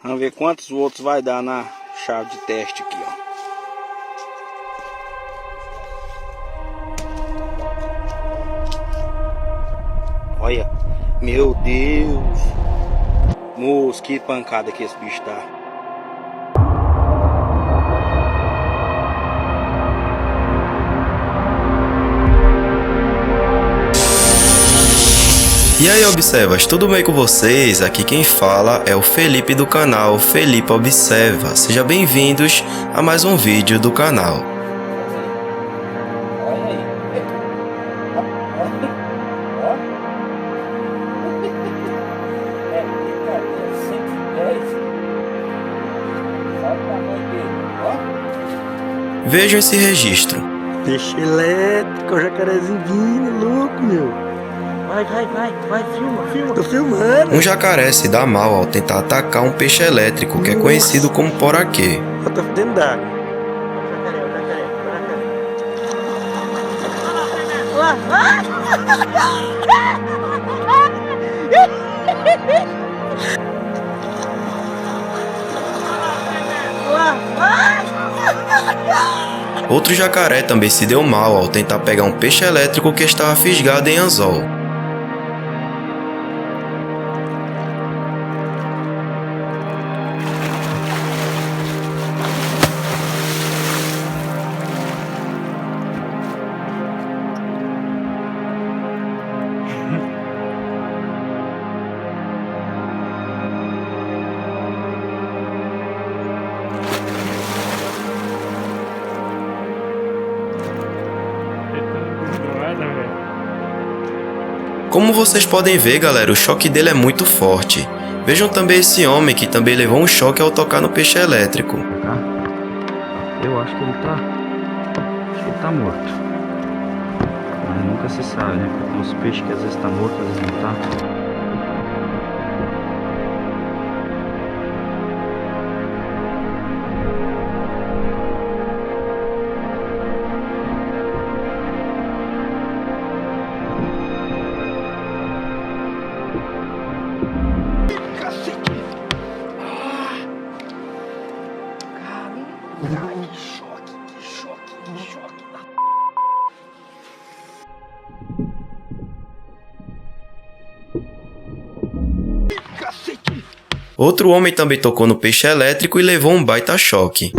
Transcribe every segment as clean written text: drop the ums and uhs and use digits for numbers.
Vamos ver quantos volts vai dar na chave de teste aqui, ó. Olha, meu Deus. Moço, que pancada que esse bicho tá. E aí, observas, tudo bem com vocês? Aqui quem fala é o Felipe do canal Felipe Observa. Sejam bem-vindos a mais um vídeo do canal. Olha aí. Vejam esse registro. Peixe elétrico, o jacarezinho vindo, louco, meu. Vai, filma. Tô filmando. Um jacaré se dá mal ao tentar atacar um peixe elétrico, que é conhecido como poraquê. Eu tô dentro d'água. Outro jacaré também se deu mal ao tentar pegar um peixe elétrico que estava fisgado em anzol. Como vocês podem ver, galera, o choque dele é muito forte. Vejam também esse homem que também levou um choque ao tocar no peixe elétrico. Eu acho que ele tá morto. Mas nunca se sabe, né? Porque tem uns peixes que às vezes tá morto, às vezes não tá. Que choque. Outro homem também tocou no peixe elétrico e levou um baita choque.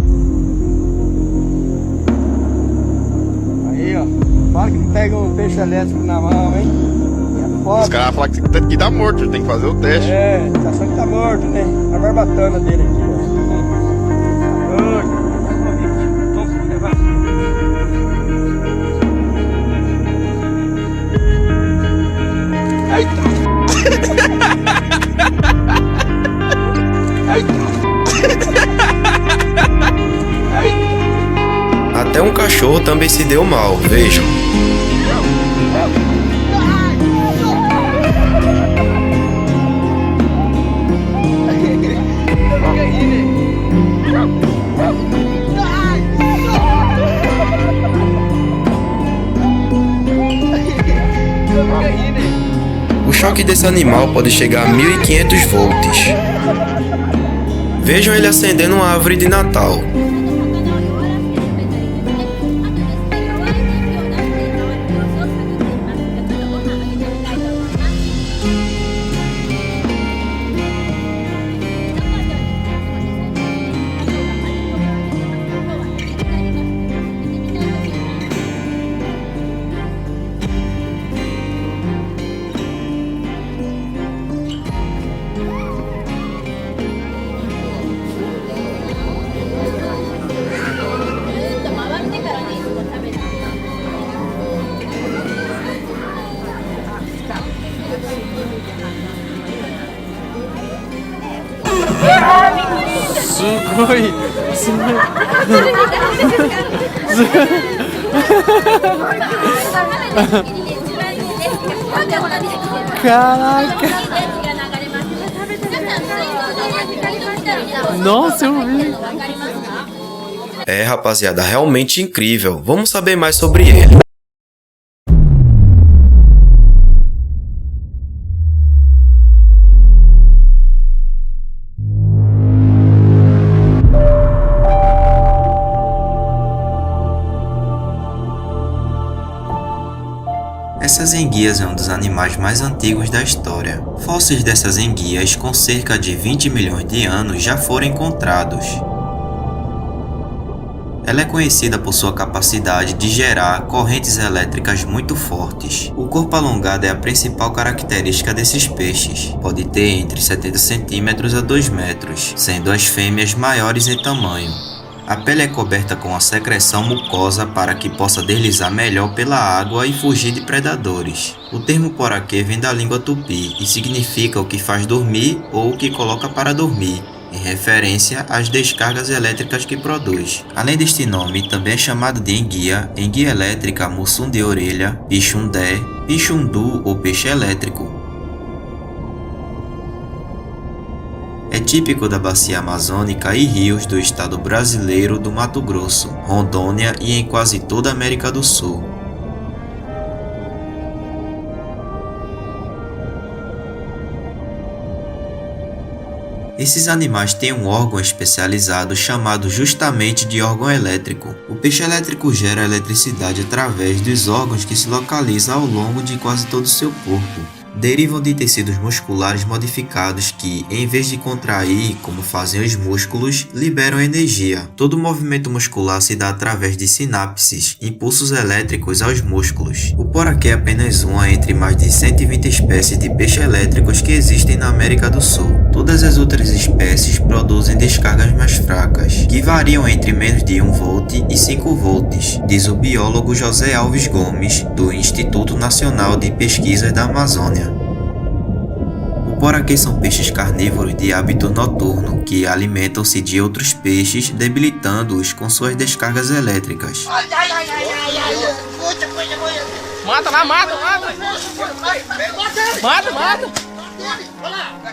Aí, ó. Fala que não pega um peixe elétrico na mão, hein? É foda. Os caras falam que tá morto, tem que fazer o teste. É, tá só que tá morto, né? A barbatana dele aqui, ó. Tá morto. Vamos levar. Até um cachorro também se deu mal, vejam. O choque desse animal pode chegar a 1500 volts. Vejam ele acendendo uma árvore de Natal. Sugoi. Caraca. Nossa, eu vi. É, rapaziada, realmente incrível. Vamos saber mais sobre ele. Essas enguias é um dos animais mais antigos da história. Fósseis dessas enguias com cerca de 20 milhões de anos já foram encontrados. Ela é conhecida por sua capacidade de gerar correntes elétricas muito fortes. O corpo alongado é a principal característica desses peixes. Pode ter entre 70 centímetros a 2 metros, sendo as fêmeas maiores em tamanho. A pele é coberta com a secreção mucosa para que possa deslizar melhor pela água e fugir de predadores. O termo poraquê vem da língua tupi e significa o que faz dormir ou o que coloca para dormir, em referência às descargas elétricas que produz. Além deste nome, também é chamado de enguia, enguia elétrica, mussum de orelha, pixundé, pixundu ou peixe elétrico. É típico da bacia amazônica e rios do estado brasileiro do Mato Grosso, Rondônia e em quase toda a América do Sul. Esses animais têm um órgão especializado chamado justamente de órgão elétrico. O peixe elétrico gera eletricidade através dos órgãos que se localizam ao longo de quase todo o seu corpo. Derivam de tecidos musculares modificados que, em vez de contrair, como fazem os músculos, liberam energia. Todo movimento muscular se dá através de sinapses, impulsos elétricos aos músculos. O poraquê é apenas uma entre mais de 120 espécies de peixes elétricos que existem na América do Sul. Todas as outras espécies produzem descargas mais fracas, que variam entre menos de 1 volt e 5 volts, diz o biólogo José Alves Gomes, do Instituto Nacional de Pesquisas da Amazônia. O poraquê são peixes carnívoros de hábito noturno que alimentam-se de outros peixes, debilitando-os com suas descargas elétricas. Mata!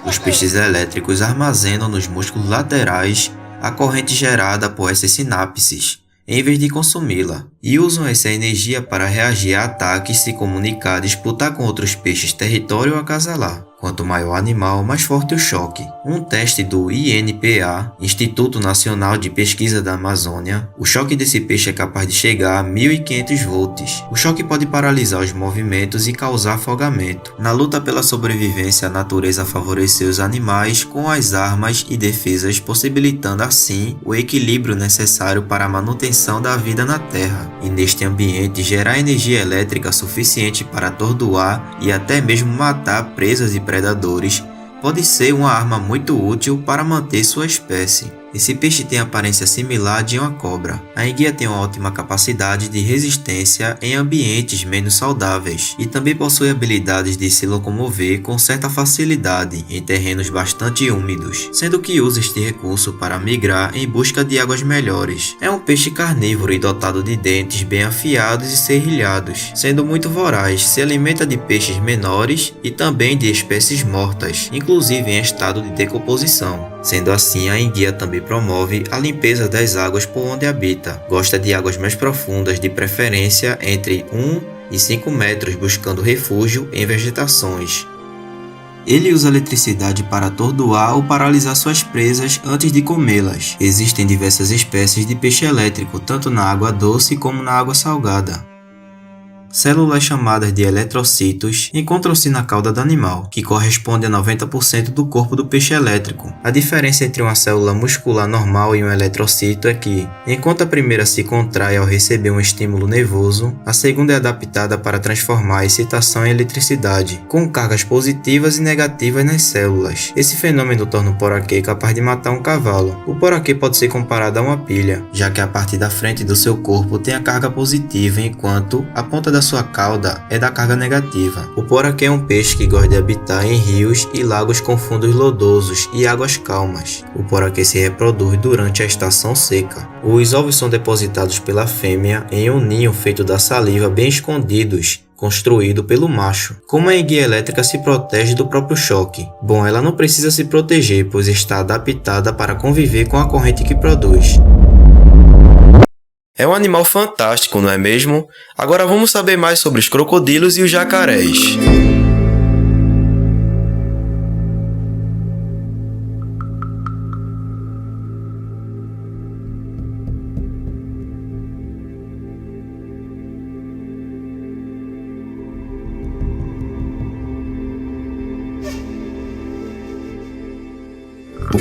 Os peixes elétricos armazenam nos músculos laterais a corrente gerada por essas sinapses, em vez de consumi-la, e usam essa energia para reagir a ataques, se comunicar, disputar com outros peixes território ou acasalar. Quanto maior o animal, mais forte o choque. Um teste do INPA, Instituto Nacional de Pesquisa da Amazônia, o choque desse peixe é capaz de chegar a 1500 volts. O choque pode paralisar os movimentos e causar afogamento. Na luta pela sobrevivência, a natureza favoreceu os animais com as armas e defesas, possibilitando assim o equilíbrio necessário para a manutenção da vida na Terra. E neste ambiente, gerar energia elétrica suficiente para atordoar e até mesmo matar presas e predadores pode ser uma arma muito útil para manter sua espécie. Esse peixe tem aparência similar de uma cobra. A enguia tem uma ótima capacidade de resistência em ambientes menos saudáveis e também possui habilidades de se locomover com certa facilidade em terrenos bastante úmidos, sendo que usa este recurso para migrar em busca de águas melhores. É um peixe carnívoro e dotado de dentes bem afiados e serrilhados. Sendo muito voraz, se alimenta de peixes menores e também de espécies mortas, inclusive em estado de decomposição. Sendo assim, a enguia também promove a limpeza das águas por onde habita. Gosta de águas mais profundas, de preferência entre 1 e 5 metros, buscando refúgio em vegetações. Ele usa eletricidade para atordoar ou paralisar suas presas antes de comê-las. Existem diversas espécies de peixe elétrico, tanto na água doce como na água salgada. Células chamadas de eletrocitos encontram-se na cauda do animal, que corresponde a 90% do corpo do peixe elétrico. A diferença entre uma célula muscular normal e um eletrocito é que, enquanto a primeira se contrai ao receber um estímulo nervoso, a segunda é adaptada para transformar a excitação em eletricidade, com cargas positivas e negativas nas células. Esse fenômeno torna o poraquê capaz de matar um cavalo. O poraquê pode ser comparado a uma pilha, já que a parte da frente do seu corpo tem a carga positiva, enquanto a ponta da sua cauda é da carga negativa. O poraquê é um peixe que gosta de habitar em rios e lagos com fundos lodosos e águas calmas. O poraquê se reproduz durante a estação seca. Os ovos são depositados pela fêmea em um ninho feito da saliva bem escondidos, construído pelo macho. Como a enguia elétrica se protege do próprio choque? Bom, ela não precisa se proteger, pois está adaptada para conviver com a corrente que produz. É um animal fantástico, não é mesmo? Agora vamos saber mais sobre os crocodilos e os jacarés.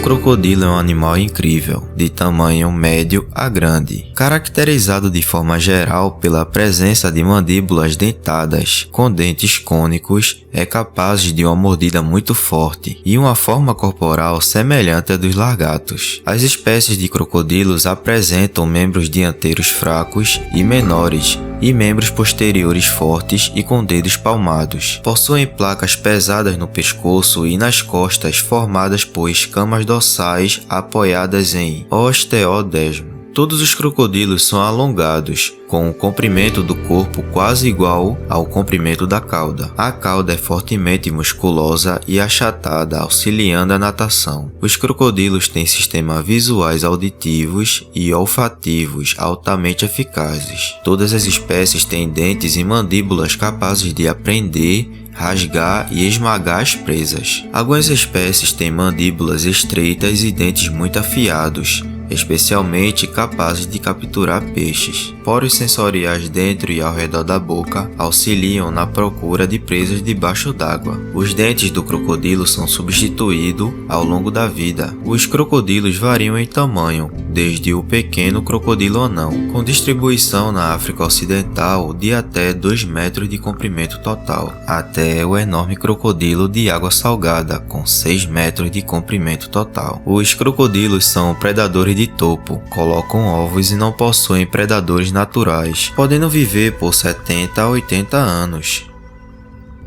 crocodilo é um animal incrível, de tamanho médio a grande, caracterizado de forma geral pela presença de mandíbulas dentadas, com dentes cônicos, é capaz de uma mordida muito forte e uma forma corporal semelhante à dos lagartos. As espécies de crocodilos apresentam membros dianteiros fracos e menores, e membros posteriores fortes e com dedos palmados. Possuem placas pesadas no pescoço e nas costas formadas por escamas dorsais apoiadas em osteodesmo. Todos os crocodilos são alongados, com o comprimento do corpo quase igual ao comprimento da cauda. A cauda é fortemente musculosa e achatada, auxiliando a natação. Os crocodilos têm sistemas visuais auditivos e olfativos altamente eficazes. Todas as espécies têm dentes e mandíbulas capazes de prender, rasgar e esmagar as presas. Algumas espécies têm mandíbulas estreitas e dentes muito afiados, especialmente capazes de capturar peixes. Poros sensoriais dentro e ao redor da boca auxiliam na procura de presas debaixo d'água. Os dentes do crocodilo são substituídos ao longo da vida. Os crocodilos variam em tamanho, desde o pequeno crocodilo anão, com distribuição na África Ocidental de até 2 metros de comprimento total, até o enorme crocodilo de água salgada, com 6 metros de comprimento total. Os crocodilos são predadores de topo, colocam ovos e não possuem predadores naturais, podendo viver por 70 a 80 anos.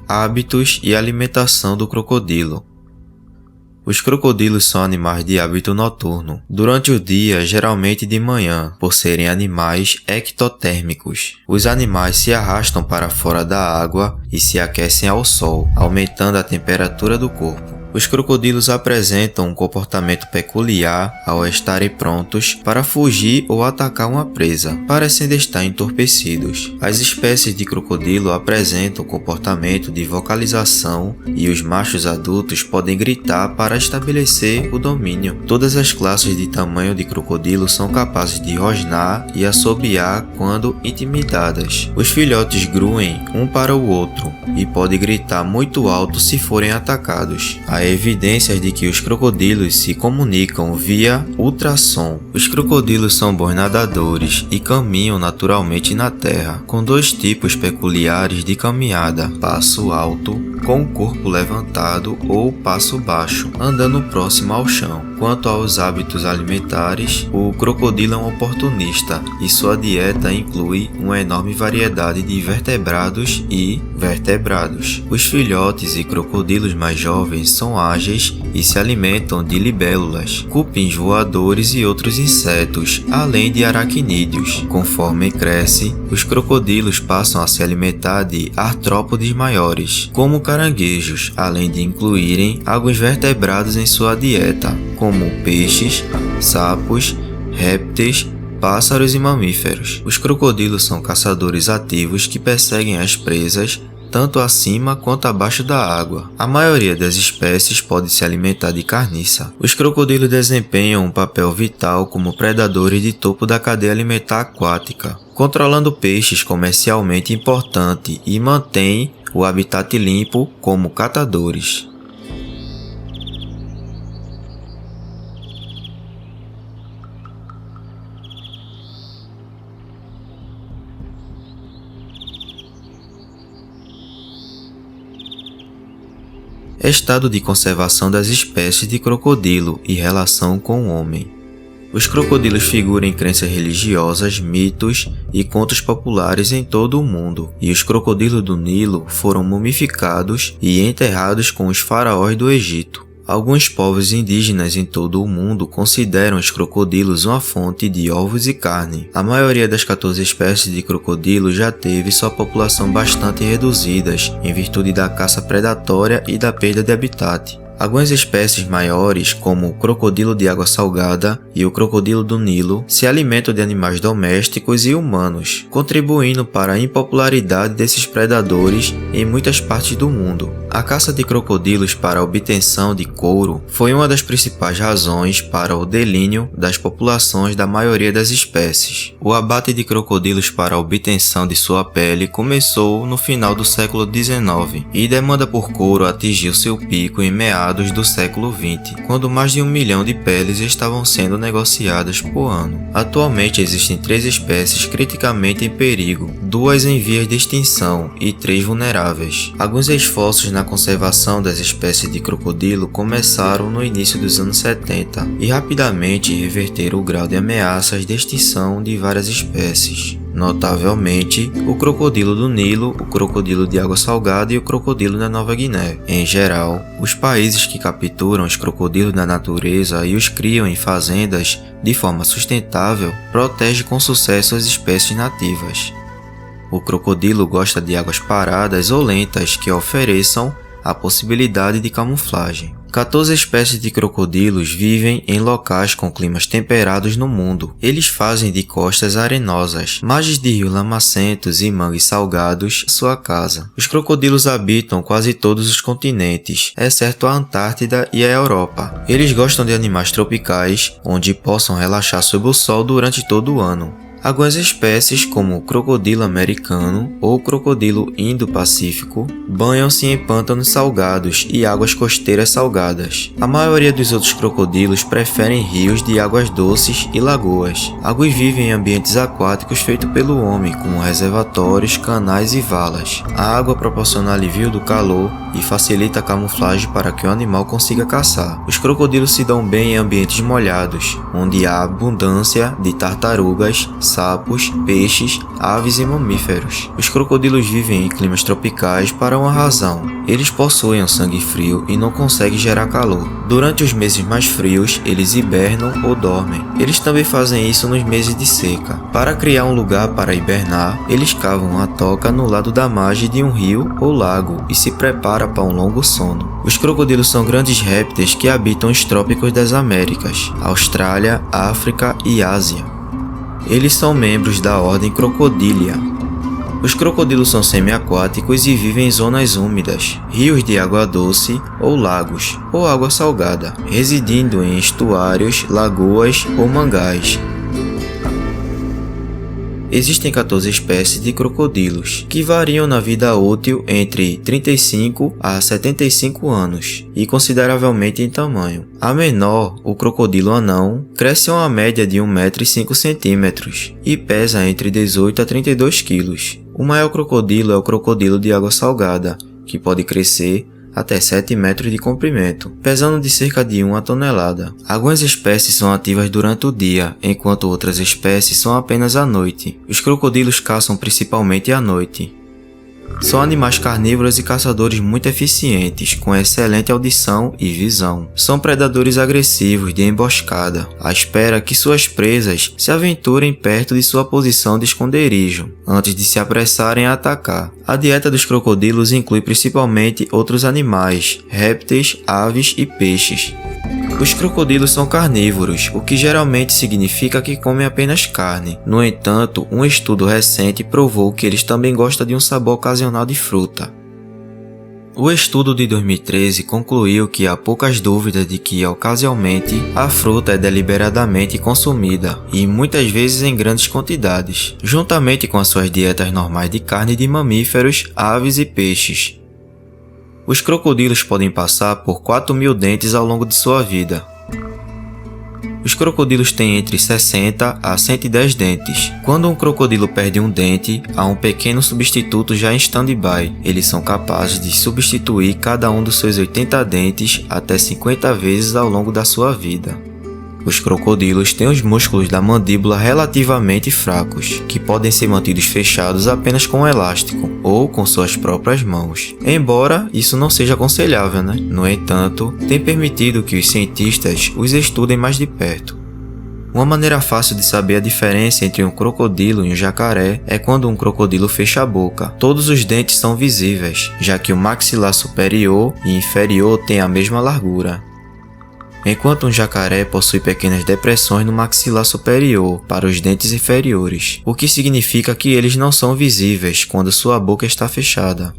Hábitos e alimentação do crocodilo. Os crocodilos são animais de hábito noturno, durante o dia, geralmente de manhã, por serem animais ectotérmicos. Os animais se arrastam para fora da água e se aquecem ao sol, aumentando a temperatura do corpo. Os crocodilos apresentam um comportamento peculiar ao estarem prontos para fugir ou atacar uma presa, parecendo estar entorpecidos. As espécies de crocodilo apresentam comportamento de vocalização e os machos adultos podem gritar para estabelecer o domínio. Todas as classes de tamanho de crocodilo são capazes de rosnar e assobiar quando intimidadas. Os filhotes gruem um para o outro e podem gritar muito alto se forem atacados. Há evidências de que os crocodilos se comunicam via ultrassom. Os crocodilos são bons nadadores e caminham naturalmente na terra, com 2 tipos peculiares de caminhada: passo alto, com o corpo levantado, ou passo baixo, andando próximo ao chão. Quanto aos hábitos alimentares, o crocodilo é um oportunista e sua dieta inclui uma enorme variedade de vertebrados e vertebrados. Os filhotes e crocodilos mais jovens são ágeis e se alimentam de libélulas, cupins voadores e outros insetos, além de aracnídeos. Conforme crescem, os crocodilos passam a se alimentar de artrópodes maiores, como caranguejos, além de incluírem alguns vertebrados em sua dieta, como peixes, sapos, répteis, pássaros e mamíferos. Os crocodilos são caçadores ativos que perseguem as presas tanto acima quanto abaixo da água. A maioria das espécies pode se alimentar de carniça. Os crocodilos desempenham um papel vital como predadores de topo da cadeia alimentar aquática, controlando peixes comercialmente importantes e mantêm o habitat limpo como catadores. Estado de conservação das espécies de crocodilo e relação com o homem. Os crocodilos figuram em crenças religiosas, mitos e contos populares em todo o mundo, e os crocodilos do Nilo foram mumificados e enterrados com os faraós do Egito. Alguns povos indígenas em todo o mundo consideram os crocodilos uma fonte de ovos e carne. A maioria das 14 espécies de crocodilo já teve sua população bastante reduzidas em virtude da caça predatória e da perda de habitat. Algumas espécies maiores, como o crocodilo de água salgada e o crocodilo do Nilo, se alimentam de animais domésticos e humanos, contribuindo para a impopularidade desses predadores em muitas partes do mundo. A caça de crocodilos para a obtenção de couro foi uma das principais razões para o declínio das populações da maioria das espécies. O abate de crocodilos para a obtenção de sua pele começou no final do século XIX e demanda por couro atingiu seu pico em meados meados do século XX, quando mais de 1 milhão de peles estavam sendo negociadas por ano. Atualmente existem 3 espécies criticamente em perigo, 2 em vias de extinção e 3 vulneráveis. Alguns esforços na conservação das espécies de crocodilo começaram no início dos anos 70 e rapidamente reverteram o grau de ameaças de extinção de várias espécies. Notavelmente, o crocodilo do Nilo, o crocodilo de água salgada e o crocodilo da Nova Guiné. Em geral, os países que capturam os crocodilos da natureza e os criam em fazendas de forma sustentável protegem com sucesso as espécies nativas. O crocodilo gosta de águas paradas ou lentas que ofereçam a possibilidade de camuflagem. 14 espécies de crocodilos vivem em locais com climas temperados no mundo. Eles fazem de costas arenosas, margens de rios lamacentos e mangues salgados sua casa. Os crocodilos habitam quase todos os continentes, exceto a Antártida e a Europa. Eles gostam de animais tropicais, onde possam relaxar sob o sol durante todo o ano. Algumas espécies, como o crocodilo americano ou o crocodilo indo-pacífico, banham-se em pântanos salgados e águas costeiras salgadas. A maioria dos outros crocodilos preferem rios de águas doces e lagoas. Alguns vivem em ambientes aquáticos feitos pelo homem, como reservatórios, canais e valas. A água proporciona alívio do calor e facilita a camuflagem para que o animal consiga caçar. Os crocodilos se dão bem em ambientes molhados, onde há abundância de tartarugas, sapos, peixes, aves e mamíferos. Os crocodilos vivem em climas tropicais para uma razão. Eles possuem um sangue frio e não conseguem gerar calor. Durante os meses mais frios, eles hibernam ou dormem. Eles também fazem isso nos meses de seca. Para criar um lugar para hibernar, eles cavam uma toca no lado da margem de um rio ou lago e se preparam para um longo sono. Os crocodilos são grandes répteis que habitam os trópicos das Américas, Austrália, África e Ásia. Eles são membros da ordem Crocodilia. Os crocodilos são semiaquáticos e vivem em zonas úmidas, rios de água doce ou lagos, ou água salgada, residindo em estuários, lagoas ou mangás. Existem 14 espécies de crocodilos, que variam na vida útil entre 35 a 75 anos e consideravelmente em tamanho. A menor, o crocodilo anão, cresce a uma média de 1,5 m e pesa entre 18 a 32 kg. O maior crocodilo é o crocodilo de água salgada, que pode crescer até 7 metros de comprimento, pesando de cerca de 1 tonelada. Algumas espécies são ativas durante o dia, enquanto outras espécies são apenas à noite. Os crocodilos caçam principalmente à noite. São animais carnívoros e caçadores muito eficientes, com excelente audição e visão. São predadores agressivos de emboscada, à espera que suas presas se aventurem perto de sua posição de esconderijo, antes de se apressarem a atacar. A dieta dos crocodilos inclui principalmente outros animais, répteis, aves e peixes. Os crocodilos são carnívoros, o que geralmente significa que comem apenas carne. No entanto, um estudo recente provou que eles também gostam de um sabor ocasional de fruta. O estudo de 2013 concluiu que há poucas dúvidas de que, ocasionalmente, a fruta é deliberadamente consumida, e muitas vezes em grandes quantidades, juntamente com as suas dietas normais de carne de mamíferos, aves e peixes. Os crocodilos podem passar por 4.000 dentes ao longo de sua vida. Os crocodilos têm entre 60 a 110 dentes. Quando um crocodilo perde um dente, há um pequeno substituto já em stand-by. Eles são capazes de substituir cada um dos seus 80 dentes até 50 vezes ao longo da sua vida. Os crocodilos têm os músculos da mandíbula relativamente fracos, que podem ser mantidos fechados apenas com um elástico ou com suas próprias mãos. Embora isso não seja aconselhável, né? No entanto, tem permitido que os cientistas os estudem mais de perto. Uma maneira fácil de saber a diferença entre um crocodilo e um jacaré é quando um crocodilo fecha a boca. Todos os dentes são visíveis, já que o maxilar superior e inferior têm a mesma largura. Enquanto um jacaré possui pequenas depressões no maxilar superior para os dentes inferiores, o que significa que eles não são visíveis quando sua boca está fechada.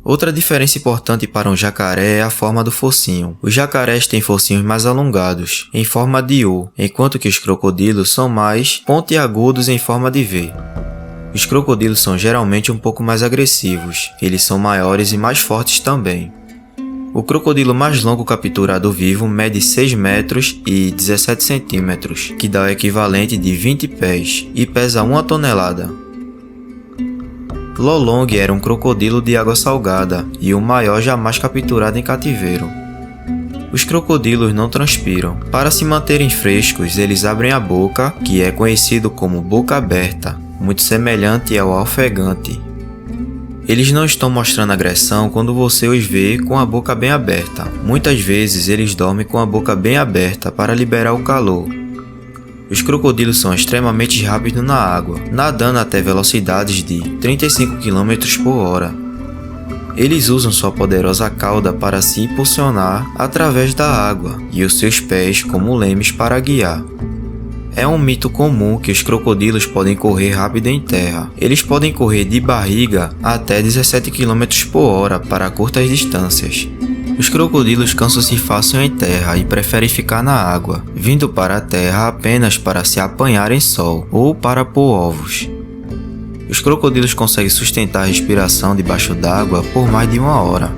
Outra diferença importante para um jacaré é a forma do focinho. Os jacarés têm focinhos mais alongados, em forma de U, enquanto que os crocodilos são mais pontiagudos em forma de V. Os crocodilos são geralmente um pouco mais agressivos, eles são maiores e mais fortes também. O crocodilo mais longo capturado vivo mede 6 metros e 17 centímetros, que dá o equivalente de 20 pés, e pesa 1 tonelada. Lolong era um crocodilo de água salgada e o maior jamais capturado em cativeiro. Os crocodilos não transpiram. Para se manterem frescos, eles abrem a boca, que é conhecido como boca aberta, muito semelhante ao ofegante. Eles não estão mostrando agressão quando você os vê com a boca bem aberta. Muitas vezes eles dormem com a boca bem aberta para liberar o calor. Os crocodilos são extremamente rápidos na água, nadando até velocidades de 35 km por hora. Eles usam sua poderosa cauda para se impulsionar através da água e os seus pés como lemes para guiar. É um mito comum que os crocodilos podem correr rápido em terra. Eles podem correr de barriga até 17 km por hora para curtas distâncias. Os crocodilos cansam-se fácil em terra e preferem ficar na água, vindo para a terra apenas para se apanhar em sol ou para pôr ovos. Os crocodilos conseguem sustentar a respiração debaixo d'água por mais de 1 hora.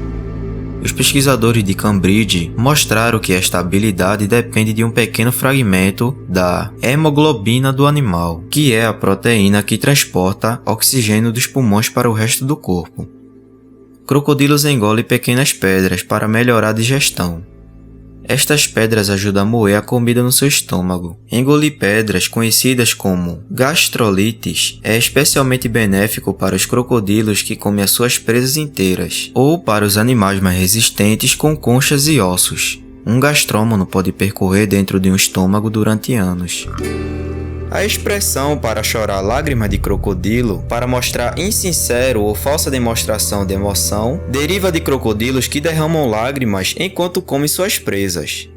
Os pesquisadores de Cambridge mostraram que esta habilidade depende de um pequeno fragmento da hemoglobina do animal, que é a proteína que transporta oxigênio dos pulmões para o resto do corpo. Crocodilos engolem pequenas pedras para melhorar a digestão. Estas pedras ajudam a moer a comida no seu estômago. Engolir pedras, conhecidas como gastrolites, é especialmente benéfico para os crocodilos que comem as suas presas inteiras, ou para os animais mais resistentes com conchas e ossos. Um gastrômano pode percorrer dentro de um estômago durante anos. A expressão para chorar lágrimas de crocodilo, para mostrar insincero ou falsa demonstração de emoção, deriva de crocodilos que derramam lágrimas enquanto comem suas presas.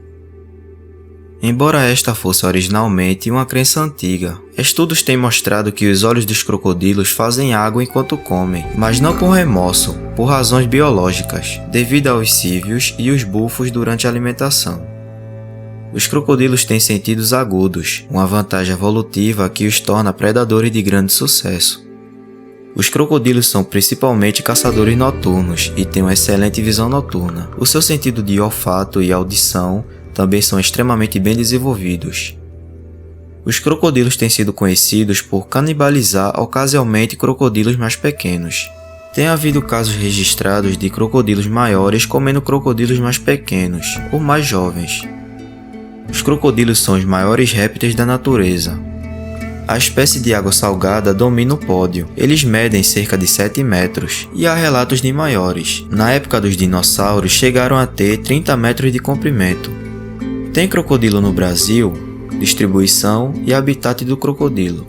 Embora esta fosse originalmente uma crença antiga, estudos têm mostrado que os olhos dos crocodilos fazem água enquanto comem, mas não com remorso, por razões biológicas, devido aos cíveos e os bufos durante a alimentação. Os crocodilos têm sentidos agudos, uma vantagem evolutiva que os torna predadores de grande sucesso. Os crocodilos são principalmente caçadores noturnos e têm uma excelente visão noturna. O seu sentido de olfato e audição também são extremamente bem desenvolvidos. Os crocodilos têm sido conhecidos por canibalizar ocasionalmente crocodilos mais pequenos. Tem havido casos registrados de crocodilos maiores comendo crocodilos mais pequenos ou mais jovens. Os crocodilos são os maiores répteis da natureza. A espécie de água salgada domina o pódio. Eles medem cerca de 7 metros, e há relatos de maiores. Na época dos dinossauros, chegaram a ter 30 metros de comprimento. Tem crocodilo no Brasil? Distribuição e habitat do crocodilo.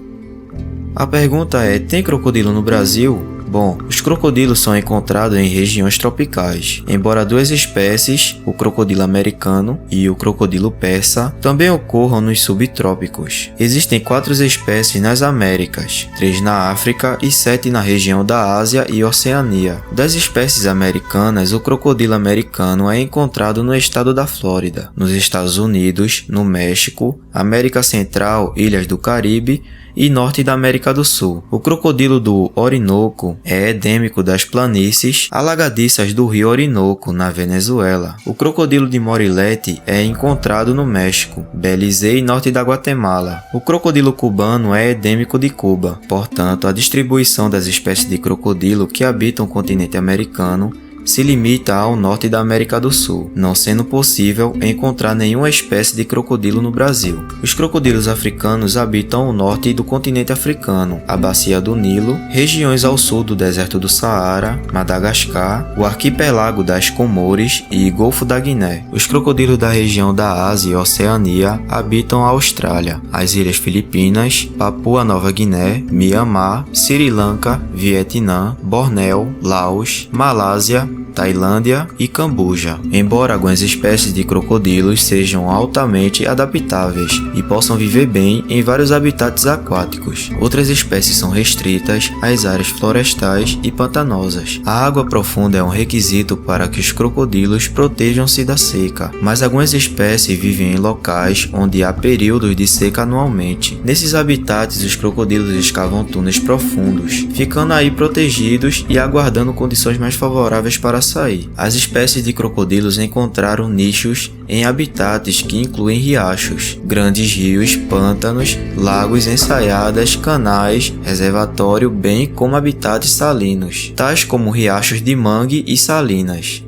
A pergunta é: tem crocodilo no Brasil? Bom, os crocodilos são encontrados em regiões tropicais, embora 2 espécies, o crocodilo americano e o crocodilo persa, também ocorram nos subtrópicos. Existem 4 espécies nas Américas, 3 na África e 7 na região da Ásia e Oceania. Das espécies americanas, o crocodilo americano é encontrado no estado da Flórida, nos Estados Unidos, no México, América Central, Ilhas do Caribe e norte da América do Sul. O crocodilo do Orinoco é endêmico das planícies alagadiças do rio Orinoco, na Venezuela. O crocodilo de Morilete é encontrado no México, Belize e norte da Guatemala. O crocodilo cubano é endêmico de Cuba. Portanto, a distribuição das espécies de crocodilo que habitam o continente americano se limita ao norte da América do Sul, não sendo possível encontrar nenhuma espécie de crocodilo no Brasil. Os crocodilos africanos habitam o norte do continente africano, a bacia do Nilo, regiões ao sul do deserto do Saara, Madagascar, o arquipélago das Comores e Golfo da Guiné. Os crocodilos da região da Ásia e Oceania habitam a Austrália, as Ilhas Filipinas, Papua Nova Guiné, Mianmar, Sri Lanka, Vietnã, Bornéu, Laos, Malásia, Tailândia e Camboja, embora algumas espécies de crocodilos sejam altamente adaptáveis e possam viver bem em vários habitats aquáticos. Outras espécies são restritas às áreas florestais e pantanosas. A água profunda é um requisito para que os crocodilos protejam-se da seca, mas algumas espécies vivem em locais onde há períodos de seca anualmente. Nesses habitats, os crocodilos escavam túneis profundos, ficando aí protegidos e aguardando condições mais favoráveis para açaí. As espécies de crocodilos encontraram nichos em habitats que incluem riachos, grandes rios, pântanos, lagos, ensaiadas, canais, reservatório, bem como habitats salinos, tais como riachos de mangue e salinas.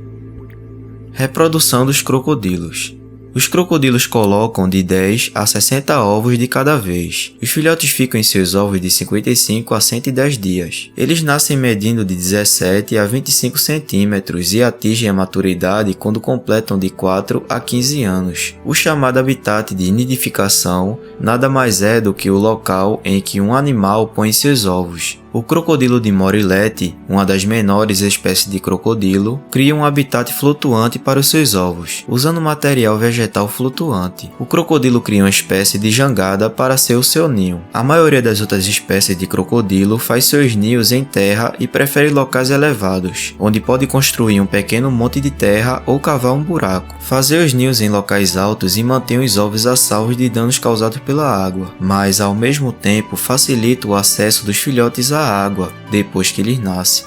Reprodução dos crocodilos. Os crocodilos colocam de 10 a 60 ovos de cada vez. Os filhotes ficam em seus ovos de 55 a 110 dias. Eles nascem medindo de 17 a 25 centímetros e atingem a maturidade quando completam de 4 a 15 anos. O chamado habitat de nidificação nada mais é do que o local em que um animal põe seus ovos. O crocodilo de morilete, uma das menores espécies de crocodilo, cria um habitat flutuante para os seus ovos, usando material vegetal flutuante. O crocodilo cria uma espécie de jangada para ser o seu ninho. A maioria das outras espécies de crocodilo faz seus ninhos em terra e prefere locais elevados, onde pode construir um pequeno monte de terra ou cavar um buraco. Fazer os ninhos em locais altos e mantém os ovos a salvo de danos causados pela água, mas ao mesmo tempo facilita o acesso dos filhotes à água depois que eles nascem.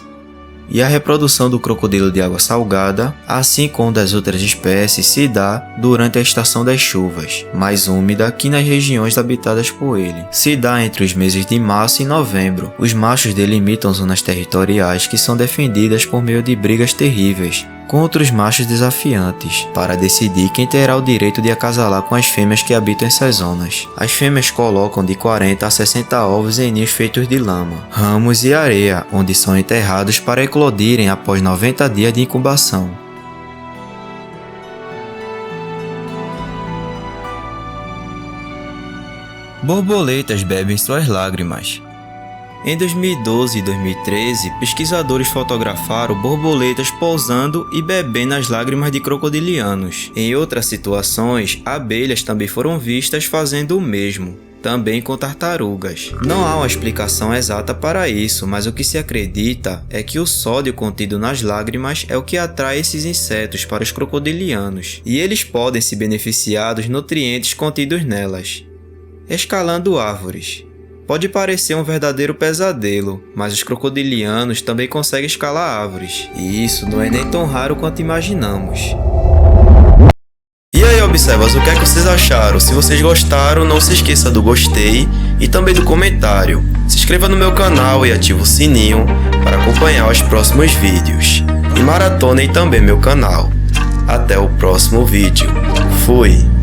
E a reprodução do crocodilo de água salgada, assim como das outras espécies, se dá durante a estação das chuvas, mais úmida que nas regiões habitadas por ele. Se dá entre os meses de março e novembro. Os machos delimitam zonas territoriais que são defendidas por meio de brigas terríveis contra os machos desafiantes, para decidir quem terá o direito de acasalar com as fêmeas que habitam essas zonas. As fêmeas colocam de 40 a 60 ovos em ninhos feitos de lama, ramos e areia, onde são enterrados para eclodirem após 90 dias de incubação. Borboletas bebem suas lágrimas. Em 2012 e 2013, pesquisadores fotografaram borboletas pousando e bebendo as lágrimas de crocodilianos. Em outras situações, abelhas também foram vistas fazendo o mesmo, também com tartarugas. Não há uma explicação exata para isso, mas o que se acredita é que o sódio contido nas lágrimas é o que atrai esses insetos para os crocodilianos, e eles podem se beneficiar dos nutrientes contidos nelas. Escalando árvores. Pode parecer um verdadeiro pesadelo, mas os crocodilianos também conseguem escalar árvores, e isso não é nem tão raro quanto imaginamos. E aí, observas, o que é que vocês acharam? Se vocês gostaram, não se esqueça do gostei e também do comentário. Se inscreva no meu canal e ative o sininho para acompanhar os próximos vídeos. E maratonem também meu canal. Até o próximo vídeo. Fui!